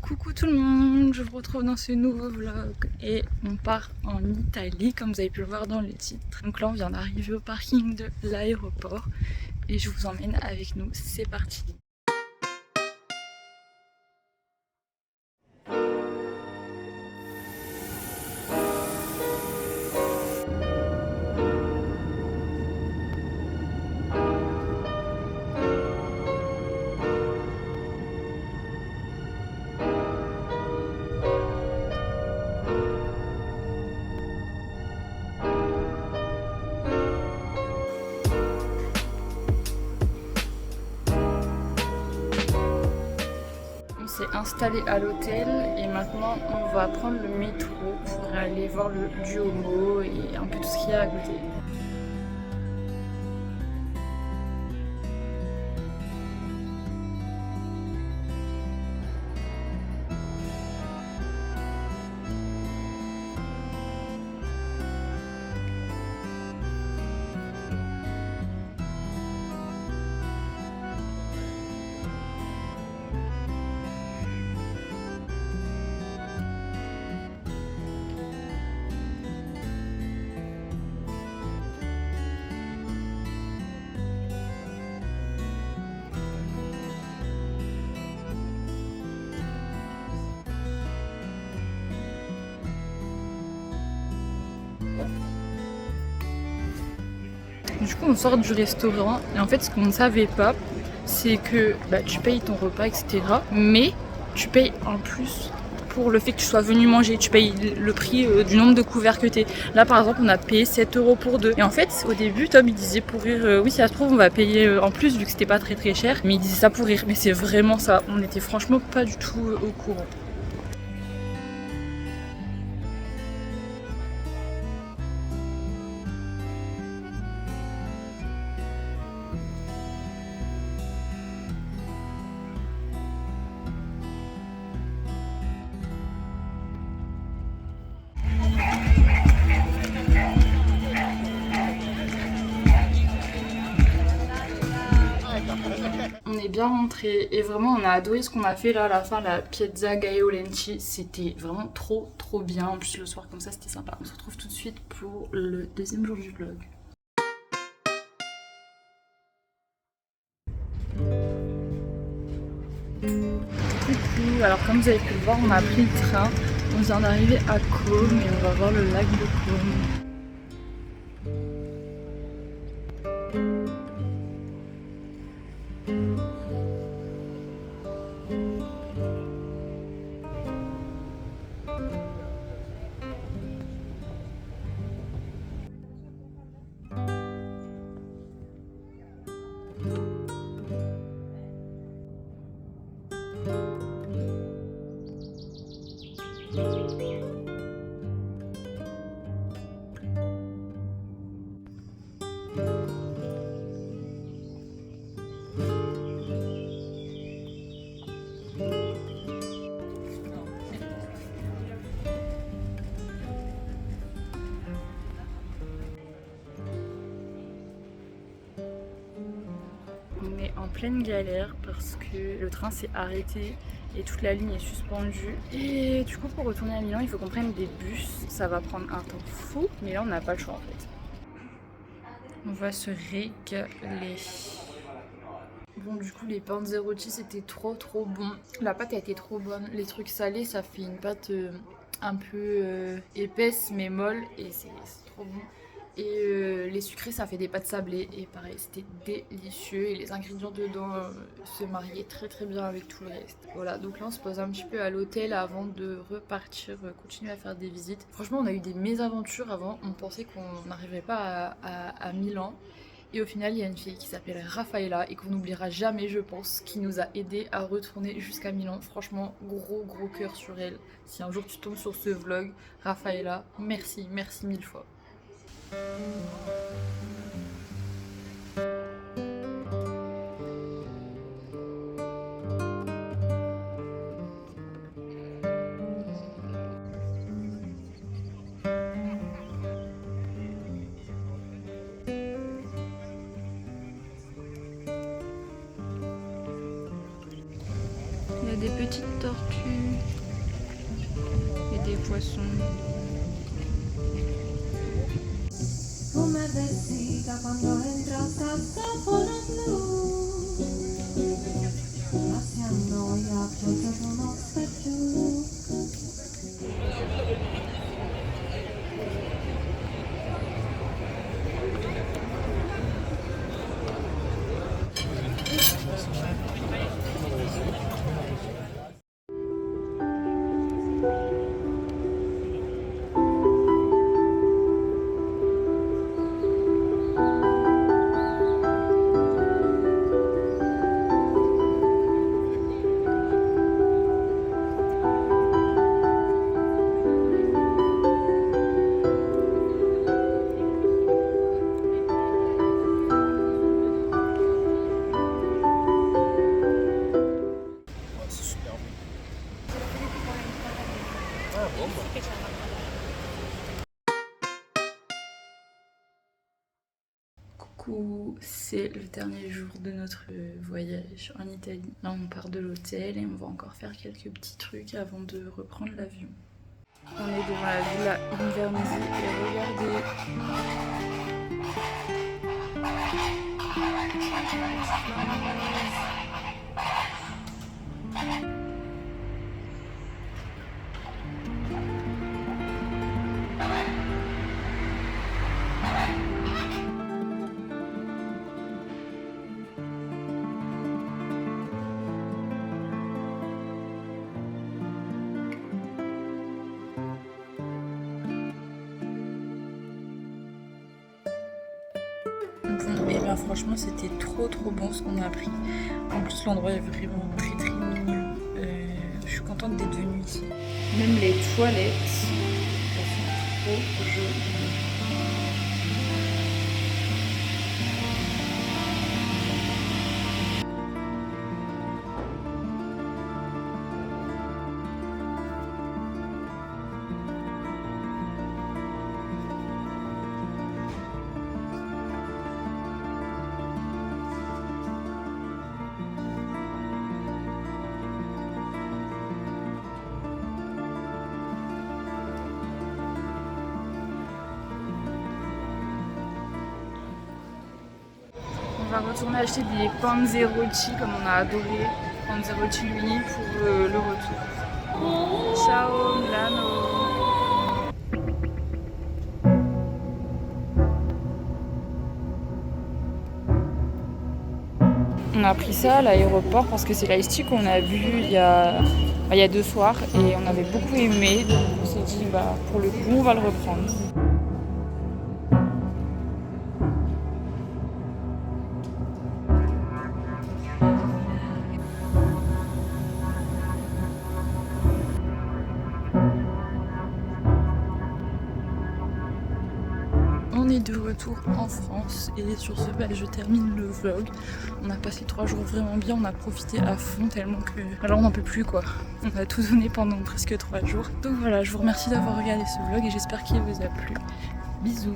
Coucou tout le monde, je vous retrouve dans ce nouveau vlog et on part en Italie comme vous avez pu le voir dans le titre. Donc là on vient d'arriver au parking de l'aéroport et je vous emmène avec nous, c'est parti. On s'est installé à l'hôtel et maintenant on va prendre le métro pour aller voir le Duomo et un peu tout ce qu'il y a à côté. Du coup on sort du restaurant et en fait ce qu'on ne savait pas c'est que tu payes ton repas etc, mais tu payes en plus pour le fait que tu sois venu manger, tu payes le prix du nombre de couverts que t'es. Là par exemple on a payé 7 € pour deux et en fait au début Tom il disait pour rire oui si ça se trouve on va payer en plus vu que c'était pas très cher, mais il disait ça pour rire, mais c'est vraiment ça, on était franchement pas du tout au courant. On est bien rentré et vraiment on a adoré ce qu'on a fait là à la fin, la pizza Gaio Lenti, c'était vraiment trop bien, en plus le soir comme ça c'était sympa. On se retrouve tout de suite pour le deuxième jour du vlog. Coucou, alors comme vous avez pu le voir on a pris le train, on vient d'arriver à Côme et on va voir le lac de Côme. On est en pleine galère parce que le train s'est arrêté et toute la ligne est suspendue. Et du coup pour retourner à Milan il faut qu'on prenne des bus. Ça va prendre un temps fou, mais là on n'a pas le choix en fait. On va se régaler. Bon du coup les panzerotti c'était trop bon. La pâte a été trop bonne. Les trucs salés ça fait une pâte un peu épaisse mais molle et c'est trop bon. Et les sucrés ça fait des pâtes sablées et pareil c'était délicieux et les ingrédients dedans se mariaient très bien avec tout le reste. Voilà, donc là on se pose un petit peu à l'hôtel avant de repartir continuer à faire des visites. Franchement on a eu des mésaventures avant, on pensait qu'on n'arriverait pas à Milan. Et au final, il y a une fille qui s'appelle Raffaella et qu'on n'oubliera jamais, je pense, qui nous a aidé à retourner jusqu'à Milan. Franchement, gros cœur sur elle. Si un jour tu tombes sur ce vlog, Raffaella, merci mille fois. Il y a des petites tortues. poisson. Coucou, c'est le dernier jour de notre voyage en Italie. Là on part de l'hôtel et on va encore faire quelques petits trucs avant de reprendre l'avion. On est devant la villa Invernizzi et regardez. Et bien franchement c'était trop bon ce qu'on a pris. En plus l'endroit est vraiment très mignon. Je suis contente d'être venue ici. Même les toilettes, elles sont trop jolies. On va retourner acheter des panzerotti comme on a adoré. Panzerotti Luni pour le retour. Ciao Milano. On a pris ça à l'aéroport parce que c'est l'ice tea qu'on a vu il y a 2 soirs et on avait beaucoup aimé. Donc on s'est dit pour le coup on va le reprendre. On est de retour en France et sur ce je termine le vlog. On a passé 3 jours vraiment bien, on a profité à fond tellement que alors on n'en peut plus quoi. On a tout donné pendant presque 3 jours. Donc voilà, je vous remercie d'avoir regardé ce vlog et j'espère qu'il vous a plu. Bisous.